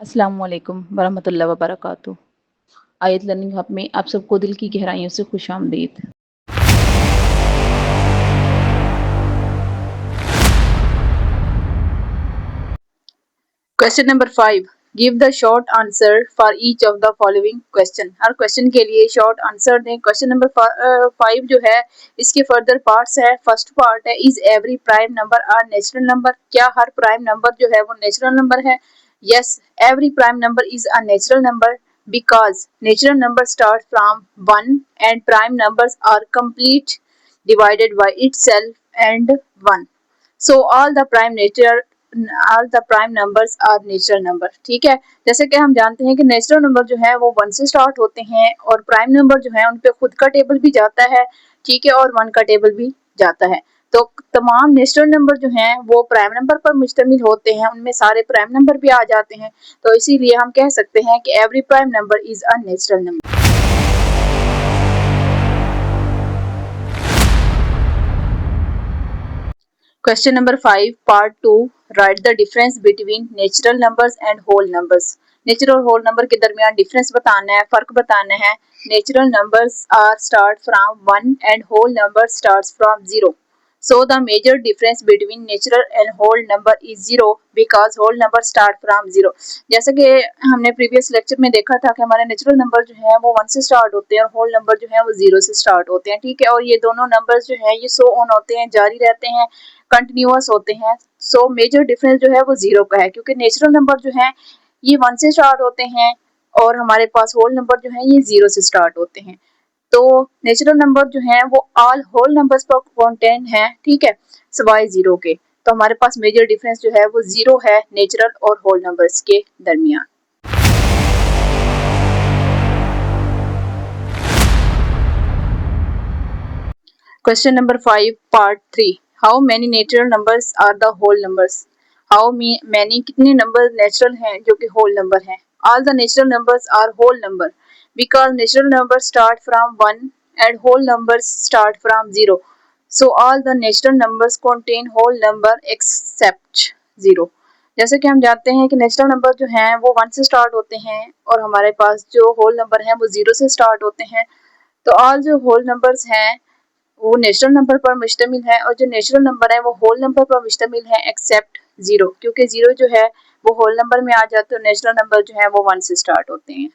अस्सलामुअलैकुम वरहमतुल्लाहि वबरकातुहू। आयत लर्निंग हब में आप सबको दिल की गहराइयों से खुशामदीद। Question number 5, give the short answer for each of the following question. हर क्वेश्चन के लिए शॉर्ट आंसर दें। क्वेश्चन नंबर 5 जो है इसके फर्दर पार्ट्स है। फर्स्ट पार्ट है, is every prime number are natural number. क्या हर प्राइम नंबर जो है वो नेचुरल नंबर है? Yes, every prime number is a natural number because natural numbers start from 1 and prime numbers are complete divided by itself and 1. So all the prime numbers are natural number। ठीक है, जैसे कि हम जानते हैं कि natural number जो है वो 1 से स्टार्ट होते हैं और प्राइम नंबर जो है उन पे खुद का टेबल भी जाता है। ठीक है, और 1 का टेबल भी जाता है। तो तमाम नेचुरल नंबर जो हैं वो प्राइम नंबर पर मुश्तमिल होते हैं, उनमें सारे प्राइम नंबर भी आ जाते हैं। तो इसीलिए हम कह सकते हैं कि every prime number is a natural number. Question number 5 part 2, right the difference between natural numbers and whole numbers. Natural और होल नंबर के दरमियान डिफरेंस बताना है, फर्क बताना है। Natural numbers are start from 1 and whole number starts from 0। So the major difference between natural and whole number is 0 because whole number start from 0। जैसे कि हमने प्रीवियस लेक्चर में देखा था कि हमारे नेचुरल नंबर जो है वो 1 से स्टार्ट होते हैं और होल नंबर जो है वो 0 से स्टार्ट होते हैं। ठीक है, और ये दोनों नंबर्स जो है ये सो ऑन होते हैं, जारी रहते हैं, कंटिन्यूअस होते हैं। सो मेजर डिफरेंस जो है वो 0 का है, क्योंकि नेचुरल नंबर जो है ये 1 से स्टार्ट होते हैं और हमारे पास होल नंबर जो है ये 0 से स्टार्ट होते हैं। तो नेचुरल नंबर जो है वो ऑल होल नंबर्स पर कंटेंट है। ठीक है, सिवाय 0 के। तो हमारे पास मेजर डिफरेंस जो है वो 0 है नेचुरल और होल नंबर्स के दरमियान। Question number 5 part 3, how many natural numbers are the whole numbers. How many कितने नंबर नेचुरल हैं जो कि होल नंबर हैं। All the natural numbers are whole number because natural number start from 1 and whole numbers start from 0. So all the natural numbers contain whole number except 0। जैसे कि हम जानते हैं कि नेचुरल नंबर जो हैं वो 1 से स्टार्ट होते हैं और हमारे पास जो होल नंबर हैं वो 0 से स्टार्ट होते हैं। तो ऑल जो होल नंबर्स हैं वो नेचुरल नंबर पर मुश्तमिल है और जो नेचुरल नंबर है वो होल नंबर पर मुश्तमिल है एक्सेप्ट 0, क्योंकि 0 जो है वो होल नंबर में आ जाते हैं और नेचुरल नंबर जो है वो 1 से स्टार्ट होते हैं।